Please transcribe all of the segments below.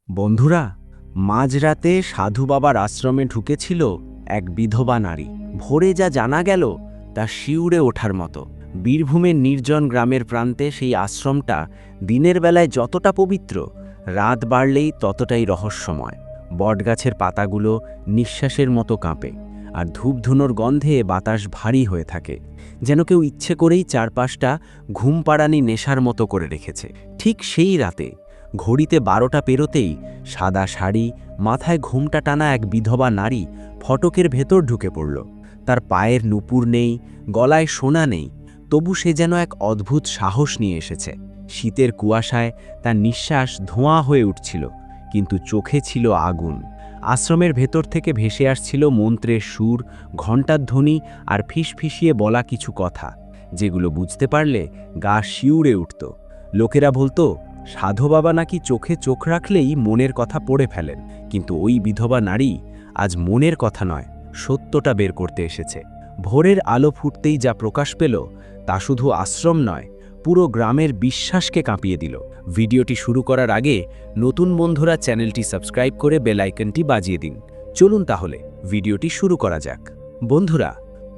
বন্ধুরা, মাঝরাতে সাধু বাবার আশ্রমে ঢুকেছিল এক বিধবা নারী। ভোরে যা জানা গেল তা শিউরে ওঠার মতো। বীরভূমের নির্জন গ্রামের প্রান্তে সেই আশ্রমটা দিনের বেলায় যতটা পবিত্র, রাত বাড়লেই ততটাই রহস্যময়। বটগাছের পাতাগুলো নিঃশ্বাসের মতো কাঁপে, আর ধূপধুনোর গন্ধে বাতাস ভারী হয়ে থাকে, যেন কেউ ইচ্ছে করেই চারপাশটা ঘুম পাড়ানি নেশার মতো করে রেখেছে। ঠিক সেই রাতে ঘড়িতে 12টা পেরোতেই সাদা শাড়ি, মাথায় ঘুমটা টানা এক বিধবা নারী ফটকের ভেতর ঢুকে পড়ল। তার পায়ের নুপুর নেই, গলায় সোনা নেই, তবু সে যেন এক অদ্ভুত সাহস নিয়ে এসেছে। শীতের কুয়াশায় তার নিঃশ্বাস ধোঁয়া হয়ে উঠছিল, কিন্তু চোখে ছিল আগুন। আশ্রমের ভেতর থেকে ভেসে আসছিল মন্ত্রের সুর, ঘণ্টার ধ্বনি আর ফিসফিসিয়ে বলা কিছু কথা, যেগুলো বুঝতে পারলে গা শিউরে উঠত। লোকেরা বলতো সাধু বাবা নাকি চোখে চোখ রাখলেই মনের কথা পড়ে ফেলেন, কিন্তু ওই বিধবা নারী আজ মনের কথা নয়, সত্যটা বের করতে এসেছে। ভোরের আলো ফুটতেই যা প্রকাশ পেল তা শুধু আশ্রম নয়, পুরো গ্রামের বিশ্বাসকে কাঁপিয়ে দিল। ভিডিওটি শুরু করার আগে নতুন বন্ধুরা চ্যানেলটি সাবস্ক্রাইব করে বেল আইকনটি বাজিয়ে দিন। চলুন তাহলে ভিডিওটি শুরু করা যাক। বন্ধুরা,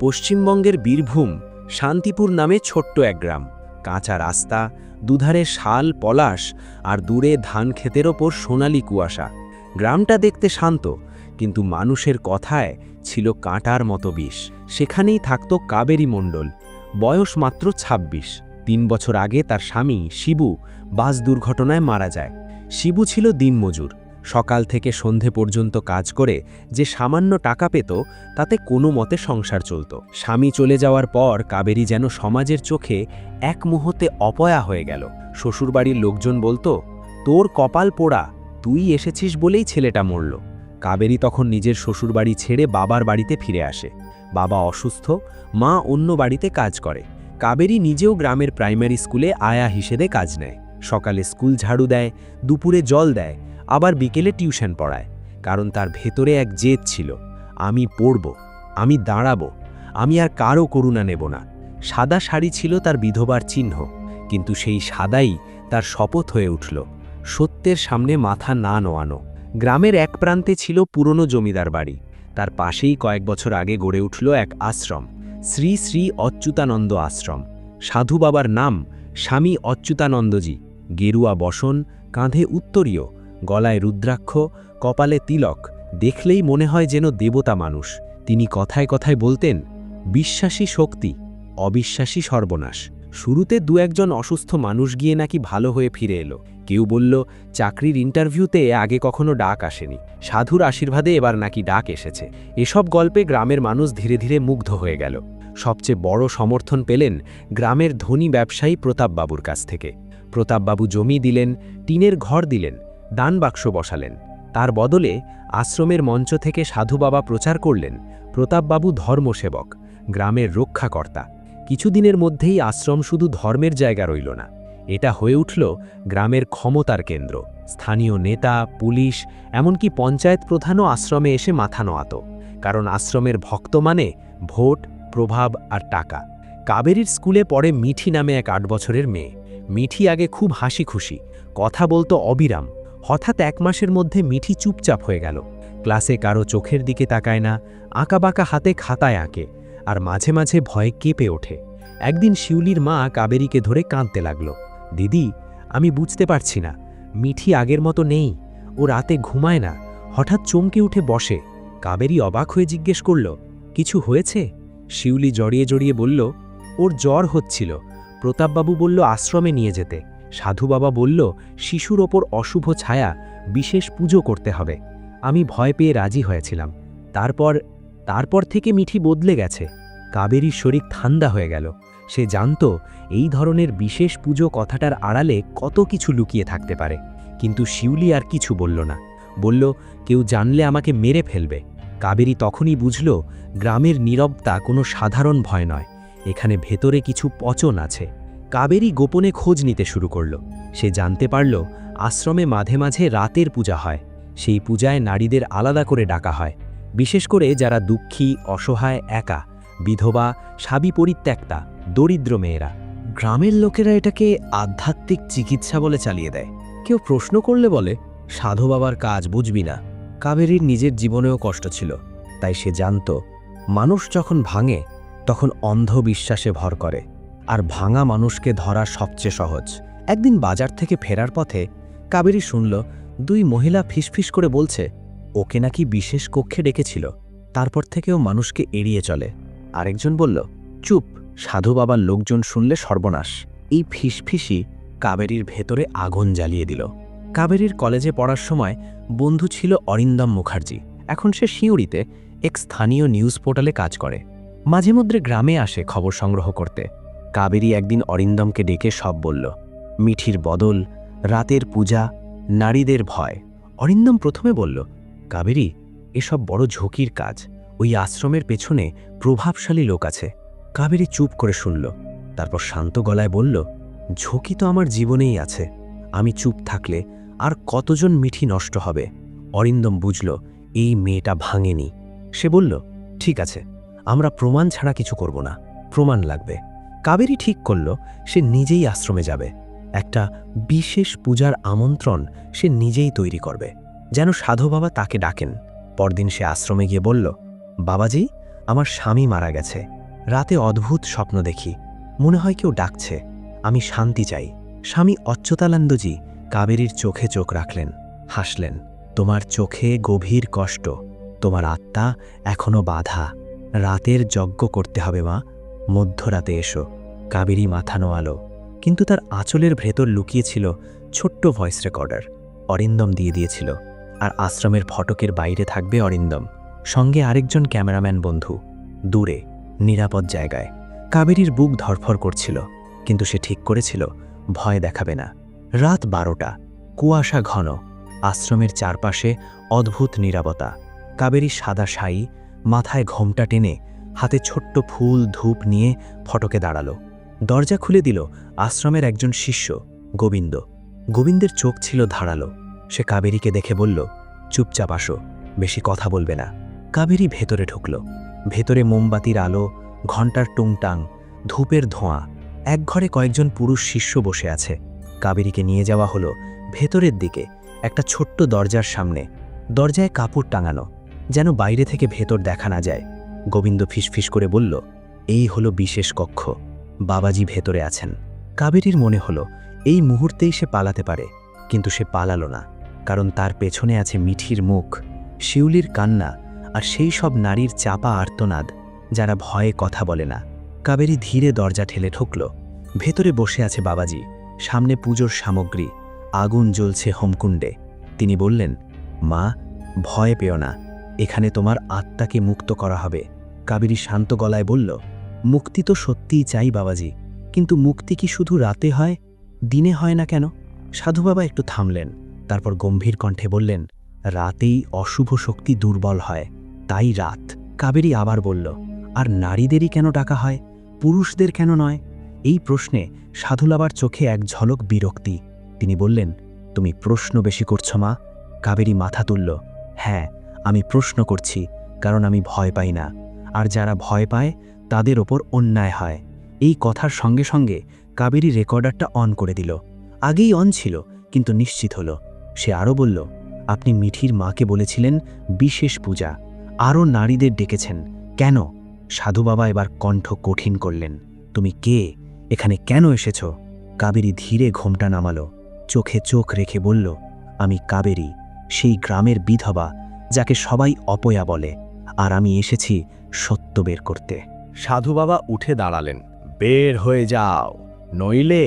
পশ্চিমবঙ্গের বীরভূম শান্তিপুর নামে ছোট্ট এক গ্রাম। কাঁচা রাস্তা, দুধারে শাল পলাশ, আর দূরে ধান ক্ষেতের ওপর সোনালি কুয়াশা। গ্রামটা দেখতে শান্ত, কিন্তু মানুষের কথায় ছিল কাঁটার মতো বিষ। সেখানেই থাকত কাবেরী মণ্ডল, বয়স মাত্র ২৬। ৩ বছর আগে তার স্বামী শিবু বাস দুর্ঘটনায় মারা যায়। শিবু ছিল দিনমজুর, সকাল থেকে সন্ধে পর্যন্ত কাজ করে যে সামান্য টাকা পেত তাতে কোনো মতে সংসার চলত। স্বামী চলে যাওয়ার পর কাবেরী যেন সমাজের চোখে এক মুহূর্তে অপয়া হয়ে গেল। শ্বশুরবাড়ির লোকজন বলতো, তোর কপাল পোড়া, তুই এসেছিস বলেই ছেলেটা মরল। কাবেরী তখন নিজের শ্বশুরবাড়ি ছেড়ে বাবার বাড়িতে ফিরে আসে। বাবা অসুস্থ, মা অন্য বাড়িতে কাজ করে। কাবেরী নিজেও গ্রামের প্রাইমারি স্কুলে আয়া হিসেবে কাজ নেয়। সকালে স্কুল ঝাড়ু দেয়, দুপুরে জল দেয়, আবার বিকেলে টিউশন পড়ায়। কারণ তার ভেতরে এক জেদ ছিল, আমি পড়ব, আমি দাঁড়াবো, আমি আর কারও করুণা নেব না। সাদা শাড়ি ছিল তার বিধবার চিহ্ন, কিন্তু সেই সাদাই তার শপথ হয়ে উঠল, সত্যের সামনে মাথা না নোয়ানো। গ্রামের এক প্রান্তে ছিল পুরনো জমিদার বাড়ি, তার পাশেই কয়েক বছর আগে গড়ে উঠল এক আশ্রম, শ্রী শ্রী অচ্যুতানন্দ আশ্রম। সাধু বাবার নাম স্বামী অচ্যুতানন্দজি। গেরুয়া বসন, কাঁধে উত্তরীয়, গলায় রুদ্রাক্ষ, কপালে তিলক, দেখলেই মনে হয় যেন দেবতা মানুষ। তিনি কথায় কথায় বলতেন, বিশ্বাসী শক্তি, অবিশ্বাসী সর্বনাশ। শুরুতে ২-১ জন অসুস্থ মানুষ গিয়ে নাকি ভালো হয়ে ফিরে এলো। কেউ বলল চাকরির ইন্টারভিউতে আগে কখনো ডাক আসেনি, সাধুর আশীর্বাদে এবার নাকি ডাক এসেছে। এসব গল্পে গ্রামের মানুষ ধীরে ধীরে মুগ্ধ হয়ে গেল। সবচেয়ে বড় সমর্থন পেলেন গ্রামের ধনী ব্যবসায়ী প্রতাপবাবুর কাছ থেকে। প্রতাপবাবু জমি দিলেন, টিনের ঘর দিলেন, দান বাক্স বসালেন। তার বদলে আশ্রমের মঞ্চ থেকে সাধু বাবা প্রচার করলেন, প্রতাপবাবু ধর্মসেবক, গ্রামের রক্ষাকর্তা। কিছুদিনের মধ্যেই আশ্রম শুধু ধর্মের জায়গা রইল না, এটা হয়ে উঠল গ্রামের ক্ষমতার কেন্দ্র। স্থানীয় নেতা, পুলিশ, এমনকি পঞ্চায়েত প্রধানও আশ্রমে এসে মাথা নোয়াত। কারণ আশ্রমের ভক্ত মানে ভোট, প্রভাব আর টাকা। কাবেরীর স্কুলে পড়ে মিঠি নামে এক ৮ বছরের মেয়ে। মিঠি আগে খুব হাসি খুশি, কথা বলতো অবিরাম। হঠাৎ ১ মাসের মধ্যে মিঠি চুপচাপ হয়ে গেল। ক্লাসে কারো চোখের দিকে তাকায় না, আঁকাবাঁকা হাতে খাতায় আঁকে, আর মাঝে মাঝে ভয়ে কেঁপে ওঠে। একদিন শিউলির মা কাবেরীকে ধরে কাঁদতে লাগল, দিদি, আমি বুঝতে পারছি না, মিঠি আগের মতো নেই, ও রাতে ঘুমায় না, হঠাৎ চমকে উঠে বসে। কাবেরী অবাক হয়ে জিজ্ঞেস করল, কিছু হয়েছে? শিউলি জড়িয়ে জড়িয়ে বলল, ওর জ্বর হচ্ছিল, প্রতাপবাবু বলল আশ্রমে নিয়ে যেতে। সাধু বাবা বলল শিশুর ওপর অশুভ ছায়া, বিশেষ পুজো করতে হবে। আমি ভয় পেয়ে রাজি হয়েছিলাম। তারপর থেকে মিঠি বদলে গেছে। কাবেরীর শরীর ঠান্ডা হয়ে গেল। সে জানত এই ধরনের বিশেষ পুজো কথাটার আড়ালে কত কিছু লুকিয়ে থাকতে পারে। কিন্তু শিউলি আর কিছু বলল না, বলল কেউ জানলে আমাকে মেরে ফেলবে। কাবেরী তখনই বুঝল গ্রামের নীরবতা কোনো সাধারণ ভয় নয়, এখানে ভেতরে কিছু পচন আছে। কাবেরী গোপনে খোঁজ নিতে শুরু করল। সে জানতে পারল আশ্রমে মাঝে মাঝে রাতের পূজা হয়। সেই পূজায় নারীদের আলাদা করে ডাকা হয়, বিশেষ করে যারা দুঃখী, অসহায়, একা, বিধবা, স্বামী পরিত্যক্তা, দরিদ্র মেয়েরা। গ্রামের লোকেরা এটাকে আধ্যাত্মিক চিকিৎসা বলে চালিয়ে দেয়। কেউ প্রশ্ন করলে বলে সাধু বাবার কাজ বুঝবি না। কাবেরীর নিজের জীবনেও কষ্ট ছিল, তাই সে জানত মানুষ যখন ভাঙে তখন অন্ধবিশ্বাসে ভর করে, আর ভাঙা মানুষকে ধরা সবচেয়ে সহজ। একদিন বাজার থেকে ফেরার পথে কাবেরী শুনল দুই মহিলা ফিসফিস করে বলছে ওকে নাকি বিশেষ কক্ষে ডেকেছিল, তারপর থেকেও মানুষকে এড়িয়ে চলে। আরেকজন বলল, চুপ, সাধু বাবার লোকজন শুনলে সর্বনাশ। এই ফিসফিসি কাবেরীর ভেতরে আগুন জ্বালিয়ে দিল। কাবেরীর কলেজে পড়ার সময় বন্ধু ছিল অরিন্দম মুখার্জি। এখন সে সিউড়িতে এক স্থানীয় নিউজ পোর্টালে কাজ করে। মাঝে মধ্যে গ্রামে আসে খবর সংগ্রহ করতে। কাবেরী একদিন অরিন্দমকে ডেকে সব বলল, মিঠির বদল, রাতের পূজা, নারীদের ভয়। অরিন্দম প্রথমে বলল, কাবেরী, এসব বড় ঝুঁকির কাজ, ওই আশ্রমের পেছনে প্রভাবশালী লোক আছে। কাবেরী চুপ করে শুনল, তারপর শান্ত গলায় বলল, ঝুঁকি তো আমার জীবনেই আছে। আমি চুপ থাকলে আর কতজন মিঠি নষ্ট হবে। অরিন্দম বুঝল এই মেয়েটা ভাঙেনি। সে বলল, ঠিক আছে, আমরা প্রমাণ ছাড়া কিছু করব না, প্রমাণ লাগবে। কাবেরী ঠিক করল সে নিজেই আশ্রমে যাবে। একটা বিশেষ পূজার আমন্ত্রণ সে নিজেই তৈরি করবে, যেন সাধু বাবা তাকে ডাকেন। পরদিন সে আশ্রমে গিয়ে বলল, বাবাজি, আমার স্বামী মারা গেছে। রাতে অদ্ভুত স্বপ্ন দেখি, মনে হয় কেউ ডাকছে। আমি শান্তি চাই। স্বামী অচ্যুতানন্দজি কাবেরীর চোখে চোখ রাখলেন, হাসলেন। তোমার চোখে গভীর কষ্ট, তোমার আত্মা এখনো বাধা। রাতের যজ্ঞ করতে হবে মা, মধ্যরাতে এসো। কাবেরী মাথা নোয়ালো, কিন্তু তার আঁচলের ভেতর লুকিয়েছিল ছোট্ট ভয়েস রেকর্ডার। অরিন্দম দিয়ে দিয়েছিল, আর আশ্রমের ফটকের বাইরে থাকবে অরিন্দম, সঙ্গে আরেকজন ক্যামেরাম্যান বন্ধু। দূরে নিরাপদ জায়গায়। কাবেরীর বুক ধরফর করছিল, কিন্তু সে ঠিক করেছিল ভয় দেখাবে না। রাত 12টা, কুয়াশা ঘন, আশ্রমের চারপাশে অদ্ভুত নীরবতা। কাবেরী সাদা শাড়ি, মাথায় ঘোমটা টেনে, হাতে ছোট্ট ফুল ধূপ নিয়ে ফটকে দাঁড়ালো। দরজা খুলে দিল আশ্রমের একজন শিষ্য, গোবিন্দ। গোবিন্দের চোখ ছিল ধারালো। সে কাবেরীকে দেখে বলল, চুপচাপ আসো, বেশি কথা বলবে না। কাবেরী ভেতরে ঢুকল। ভেতরে মোমবাতির আলো, ঘণ্টার টুংটাং, ধূপের ধোঁয়া। এক ঘরে কয়েকজন পুরুষ শিষ্য বসে আছে। কাবেরীকে নিয়ে যাওয়া হলো ভেতরের দিকে, একটা ছোট্ট দরজার সামনে। দরজায় কাপড় টাঙানো, যেন বাইরে থেকে ভেতর দেখা না যায়। গোবিন্দ ফিসফিস করে বলল, এই হলো বিশেষ কক্ষ, বাবাজি ভেতরে আছেন। কাবেরীর মনে হলো এই মুহূর্তেই সে পালাতে পারে, কিন্তু সে পালালো না, কারণ তার পেছনে আছে মিঠির মুখ, শিউলির কান্না, আর সেই সব নারীর চাপা আর্তনাদ যারা ভয়ে কথা বলে না। কাবেরী ধীরে দরজা ঠেলে ঢুকল। ভেতরে বসে আছে বাবাজি, সামনে পুজোর সামগ্রী, আগুন জ্বলছে হোমকুণ্ডে। তিনি বললেন, মা, ভয় পেও না, এখানে তোমার আত্মাকে মুক্ত করা হবে। কাবেরী শান্ত গলায় বলল, মুক্তি তো সত্যিই চাই বাবাজি, কিন্তু মুক্তি কি শুধু রাতে হয়, দিনে হয় না কেন? সাধু বাবা একটু থামলেন, তারপর গম্ভীর কণ্ঠে বললেন, রাতেই অশুভ শক্তি দুর্বল হয়, তাই রাত। কাবেরী আবার বলল, আর নারীদেরই কেন ডাকা হয়, পুরুষদের কেন নয়? এই প্রশ্নে সাধুলাবার চোখে এক ঝলক বিরক্তি। তিনি বললেন, তুমি প্রশ্ন বেশি করছো মা। কাবেরী মাথা তুলল, হ্যাঁ, আমি প্রশ্ন করছি, কারণ আমি ভয় পাই না, আর যারা ভয় পায় তাদের ওপর অন্যায় হয়। এই কথার সঙ্গে সঙ্গে কাবেরী রেকর্ডারটা অন করে দিল। আগেই অন ছিল, কিন্তু নিশ্চিত হলো। সে আরও বলল, আপনি মিঠির মাকে বলেছিলেন বিশেষ পূজা, আরও নারীদের ডেকেছেন, কেন? সাধু বাবা এবার কণ্ঠ কঠিন করলেন, তুমি কে, এখানে কেন এসেছ? কাবেরী ধীরে ঘোমটা নামালো, চোখে চোখ রেখে বলল, আমি কাবেরী, সেই গ্রামের বিধবা যাকে সবাই অপয়া বলে, আর আমি এসেছি সত্য বের করতে। সাধু বাবা উঠে দাঁড়ালেন, বের হয়ে যাও, নইলে।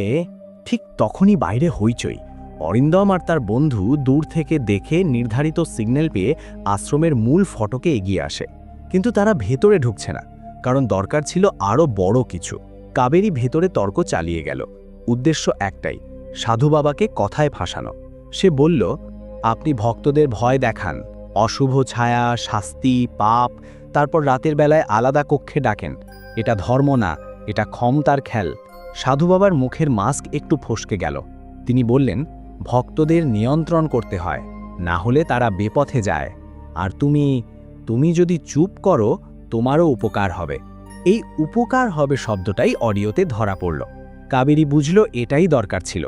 ঠিক তখনই বাইরে হইচই। অরিন্দম আর তার বন্ধু দূর থেকে দেখে নির্ধারিত সিগন্যাল পেয়ে আশ্রমের মূল ফটকে এগিয়ে আসে, কিন্তু তারা ভেতরে ঢুকছে না, কারণ দরকার ছিল আরও বড় কিছু। কাবেরী ভেতরে তর্ক চালিয়ে গেল। উদ্দেশ্য একটাই, সাধু বাবাকে কথায় ফাঁসানো। সে বলল, আপনি ভক্তদের ভয় দেখান, অশুভ ছায়া, শাস্তি, পাপ, তারপর রাতের বেলায় আলাদা কক্ষে ডাকেন। এটা ধর্ম না, এটা ক্ষমতার খেল। সাধু বাবার মুখের মাস্ক একটু ফসকে গেল। তিনি বললেন, ভক্তদের নিয়ন্ত্রণ করতে হয়, না হলে তারা বেপথে যায়। আর তুমি যদি চুপ করো, তোমারও উপকার হবে। এই উপকার হবে শব্দটাই অডিওতে ধরা পড়ল। কাবেরী বুঝল এটাই দরকার ছিল।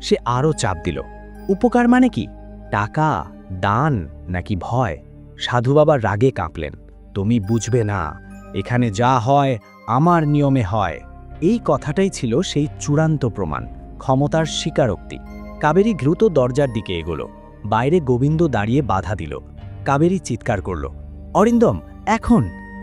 সে আরও চাপ দিল, উপকার মানে কি? টাকা, দান নাকি ভয়? সাধু বাবা রাগে কাঁপলেন। তুমি বুঝবে না, এখানে যা হয় আমার নিয়মে হয়। এই কথাটাই ছিল সেই চূড়ান্ত প্রমাণ, ক্ষমতার স্বীকারোক্তি। কাবেরী দ্রুত দরজার দিকে এগোলো। বাইরে গোবিন্দ দাঁড়িয়ে বাধা দিল। কাবেরী চিৎকার করল, অরিন্দম, এখন!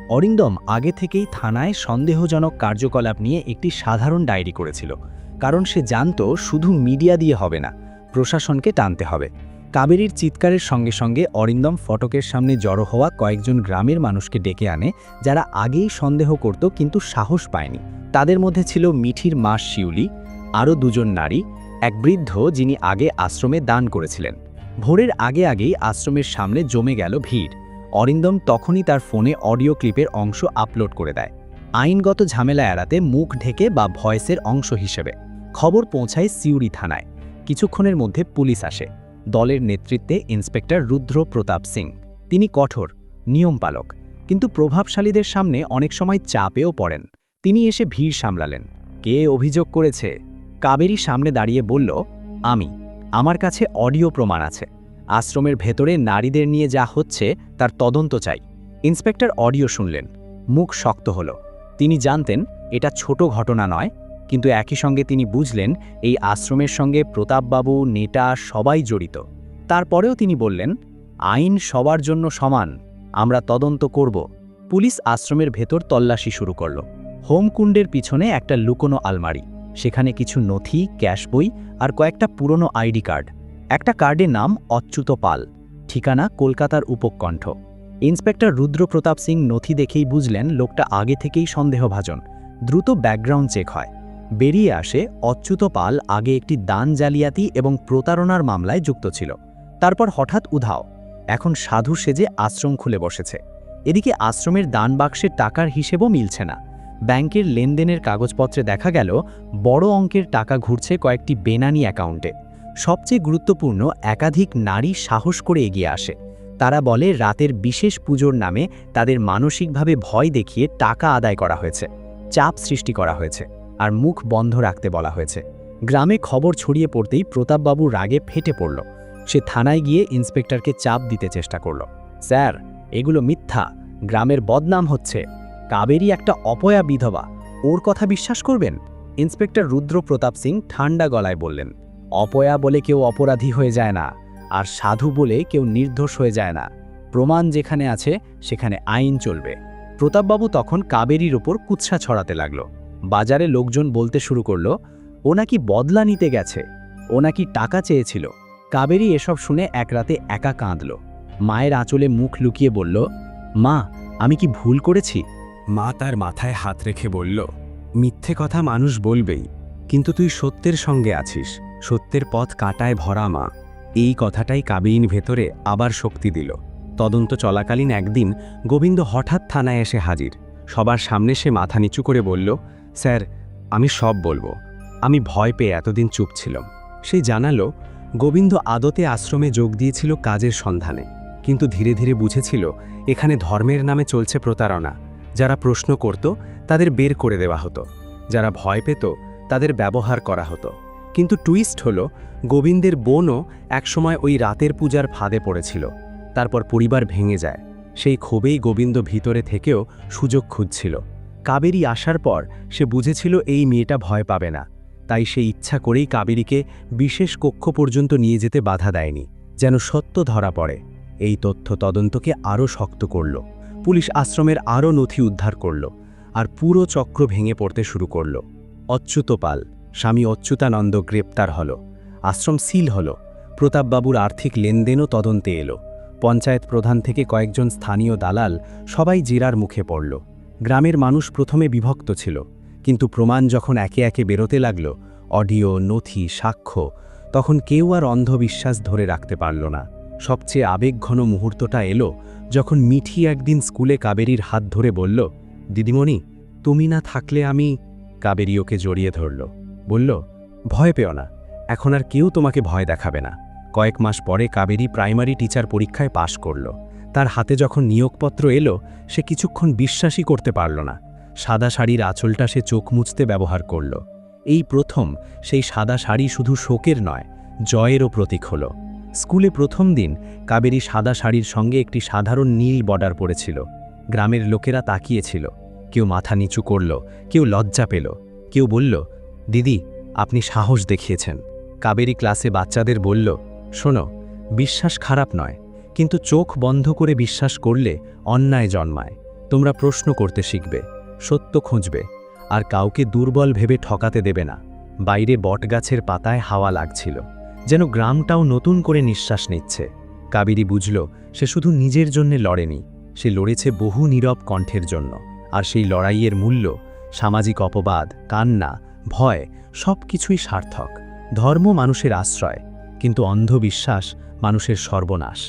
অরিন্দম আগে থেকেই থানায় সন্দেহজনক কার্যকলাপ নিয়ে একটি সাধারণ ডায়েরি করেছিল, কারণ সে জানত শুধু মিডিয়া দিয়ে হবে না, প্রশাসনকে টানতে হবে। কাবেরীর চিৎকারের সঙ্গে সঙ্গে অরিন্দম ফটকের সামনে জড়ো হওয়া কয়েকজন গ্রামের মানুষকে ডেকে আনে, যারা আগেই সন্দেহ করত কিন্তু সাহস পায়নি। তাদের মধ্যে ছিল মিঠির মা শিউলি, আরও দুজন নারী, এক বৃদ্ধ যিনি আগে আশ্রমে দান করেছিলেন। ভোরের আগেই আশ্রমের সামনে জমে গেল ভিড়। অরিন্দম তখনই তার ফোনে অডিও ক্লিপের অংশ আপলোড করে দেয়, আইনগত ঝামেলা এড়াতে মুখ ঢেকে বা ভয়েসের অংশ হিসেবে। খবর পৌঁছায় সিউড়ি থানায়। কিছুক্ষণের মধ্যে পুলিশ আসে। দলের নেতৃত্বে ইন্সপেক্টর রুদ্র প্রতাপ সিং। তিনি কঠোর, নিয়মপালক, কিন্তু প্রভাবশালীদের সামনে অনেক সময় চাপেও পড়েন। তিনি এসে ভিড় সামলালেন। কে অভিযোগ করেছে? কাবেরী সামনে দাঁড়িয়ে বলল, আমি। আমার কাছে অডিও প্রমাণ আছে। আশ্রমের ভেতরে নারীদের নিয়ে যা হচ্ছে তার তদন্ত চাই। ইন্সপেক্টর অডিও শুনলেন, মুখ শক্ত হল। তিনি জানতেন এটা ছোট ঘটনা নয়, কিন্তু একই সঙ্গে তিনি বুঝলেন এই আশ্রমের সঙ্গে প্রতাপবাবু, নেটা সবাই জড়িত। তারপরেও তিনি বললেন, আইন সবার জন্য সমান, আমরা তদন্ত করব। পুলিশ আশ্রমের ভেতর তল্লাশি শুরু করল। হোমকুণ্ডের পিছনে একটা লুকোনো আলমারি, সেখানে কিছু নথি, ক্যাশ বই আর কয়েকটা পুরনো আইডি কার্ড। একটা কার্ডের নাম অচ্যুত পাল, ঠিকানা কলকাতার উপকণ্ঠ। ইন্সপেক্টর রুদ্র প্রতাপ সিং নথি দেখেই বুঝলেন লোকটা আগে থেকেই সন্দেহভাজন। দ্রুত ব্যাকগ্রাউন্ড চেক হয়। বেরিয়ে আসে অচ্যুত পাল আগে একটি দান জালিয়াতি এবং প্রতারণার মামলায় যুক্ত ছিল, তারপর হঠাৎ উধাও। এখন সাধু সেজে আশ্রম খুলে বসেছে। এদিকে আশ্রমের দান বাক্সের টাকার হিসেবও মিলছে না। ব্যাংকের লেনদেনের কাগজপত্রে দেখা গেল বড় অঙ্কের টাকা ঘুরছে কয়েকটি বেনানি অ্যাকাউন্টে। সবচেয়ে গুরুত্বপূর্ণ, একাধিক নারী সাহস করে এগিয়ে আসে। তারা বলে রাতের বিশেষ পুজোর নামে তাদের মানসিকভাবে ভয় দেখিয়ে টাকা আদায় করা হয়েছে, চাপ সৃষ্টি করা হয়েছে, আর মুখ বন্ধ রাখতে বলা হয়েছে। গ্রামে খবর ছড়িয়ে পড়তেই প্রতাপবাবু রাগে ফেটে পড়ল। সে থানায় গিয়ে ইন্সপেক্টরকে চাপ দিতে চেষ্টা করল। স্যার, এগুলো মিথ্যা, গ্রামের বদনাম হচ্ছে। কাবেরী একটা অপয়া বিধবা, ওর কথা বিশ্বাস করবেন? ইন্সপেক্টর রুদ্র প্রতাপ সিং ঠান্ডা গলায় বললেন, অপয়া বলে কেউ অপরাধী হয়ে যায় না, আর সাধু বলে কেউ নির্দোষ হয়ে যায় না। প্রমাণ যেখানে আছে সেখানে আইন চলবে। প্রতাপবাবু তখন কাবেরীর ওপর কুৎসা ছড়াতে লাগল। বাজারে লোকজন বলতে শুরু করল, ও নাকি বদলা নিতে গেছে, ও নাকি টাকা চেয়েছিল। কাবেরী এসব শুনে এক রাতে একা কাঁদল। মায়ের আঁচলে মুখ লুকিয়ে বলল, মা, আমি কি ভুল করেছি? মা তার মাথায় হাত রেখে বলল, মিথ্যে কথা মানুষ বলবেই, কিন্তু তুই সত্যের সঙ্গে আছিস, সত্যের পথ কাঁটায় ভরা মা। এই কথাটাই কাবেরীর ভেতরে আবার শক্তি দিল। তদন্ত চলাকালীন একদিন গোবিন্দ হঠাৎ থানায় এসে হাজির। সবার সামনে সে মাথা নিচু করে বলল, স্যার, আমি সব বলবো। আমি ভয় পেয়ে এতদিন চুপ ছিলাম। সে জানালো, গোবিন্দ আদতে আশ্রমে যোগ দিয়েছিল কাজের সন্ধানে, কিন্তু ধীরে ধীরে বুঝেছিল এখানে ধর্মের নামে চলছে প্রতারণা। যারা প্রশ্ন করত তাদের বের করে দেওয়া হতো, যারা ভয় পেত তাদের ব্যবহার করা হতো। কিন্তু টুইস্ট হলো, গোবিন্দের বোনও একসময় ওই রাতের পূজার ফাঁদে পড়েছিল। তারপর পরিবার ভেঙে যায়। সেই ক্ষোভেই গোবিন্দ ভিতরে থেকেও সুযোগ খুঁজছিল। কাবেরী আসার পর সে বুঝেছিল এই মেয়েটা ভয় পাবে না, তাই সে ইচ্ছা করেই কাবেরীকে বিশেষ কক্ষ পর্যন্ত নিয়ে যেতে বাধা দেয়নি, যেন সত্য ধরা পড়ে। এই তথ্য তদন্তকে আরও শক্ত করল। পুলিশ আশ্রমের আরও নথি উদ্ধার করল, আর পুরো চক্র ভেঙে পড়তে শুরু করল। অচ্যুত পাল, স্বামী অচ্যুতানন্দ গ্রেপ্তার হল। আশ্রম সিল হল। প্রতাপবাবুর আর্থিক লেনদেনও তদন্তে এলো। পঞ্চায়েত প্রধান থেকে কয়েকজন স্থানীয় দালাল, সবাই জেরার মুখে পড়ল। গ্রামের মানুষ প্রথমে বিভক্ত ছিল, কিন্তু প্রমাণ যখন একে একে বেরোতে লাগল, অডিও, নথি, সাক্ষ্য, তখন কেউ আর অন্ধবিশ্বাস ধরে রাখতে পারল না। সবচেয়ে আবেগঘন মুহূর্তটা এলো যখন মিঠি একদিন স্কুলে কাবেরীর হাত ধরে বলল, দিদিমণি, তুমি না থাকলে আমি। কাবেরী ওকে জড়িয়ে ধরল, বলল, ভয় পেও না, এখন আর কেউ তোমাকে ভয় দেখাবে না। কয়েক মাস পরে কাবেরী প্রাইমারি টিচার পরীক্ষায় পাশ করল। তার হাতে যখন নিয়োগপত্র এলো, সে কিছুক্ষণ বিশ্বাসই করতে পারল না। সাদা শাড়ির আঁচলটা সে চোখ মুছতে ব্যবহার করল। এই প্রথম সেই সাদা শাড়ি শুধু শোকের নয়, জয়েরও প্রতীক হল। স্কুলে প্রথম দিন কাবেরী সাদা শাড়ির সঙ্গে একটি সাধারণ নীল বর্ডার পরেছিল। গ্রামের লোকেরা তাকিয়েছিল, কেউ মাথা নিচু করল, কেউ লজ্জা পেল, কেউ বলল, দিদি আপনি সাহস দেখিয়েছেন। কাবেরী ক্লাসে বাচ্চাদের বলল, শোনো, বিশ্বাস খারাপ নয়, কিন্তু চোখ বন্ধ করে বিশ্বাস করলে অন্যায় জন্মায়। তোমরা প্রশ্ন করতে শিখবে, সত্য খুঁজবে, আর কাউকে দুর্বল ভেবে ঠকাতে দেবে না। বাইরে বটগাছের পাতায় হাওয়া লাগছিল, যেন গ্রামটাও নতুন করে নিঃশ্বাস নিচ্ছে। কাবেরী বুঝল সে শুধু নিজের জন্যে লড়েনি, সে লড়েছে বহু নীরব কণ্ঠের জন্য। আর সেই লড়াইয়ের মূল্য, সামাজিক অপবাদ, কান্না, ভয়, সব কিছুই সার্থক। ধর্ম মানুষের আশ্রয়, কিন্তু অন্ধবিশ্বাস মানুষের সর্বনাশ।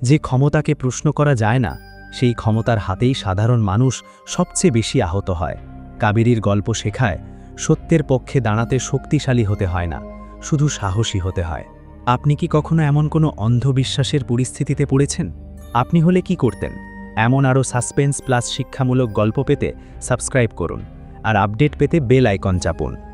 যে ক্ষমতাকে প্রশ্ন করা যায় না, সেই ক্ষমতার হাতেই সাধারণ মানুষ সবচেয়ে বেশি আহত হয়। কাবেরীর গল্প শেখায়, সত্যের পক্ষে দাঁড়াতে শক্তিশালী হতে হয় না, শুধু সাহসী হতে হয়। আপনি কি কখনো এমন কোনো অন্ধবিশ্বাসের পরিস্থিতিতে পড়েছেন? আপনি হলে কি করতেন? এমন আরও সাসপেন্স প্লাস শিক্ষামূলক গল্প পেতে সাবস্ক্রাইব করুন, আর আপডেট পেতে বেল আইকন চাপুন।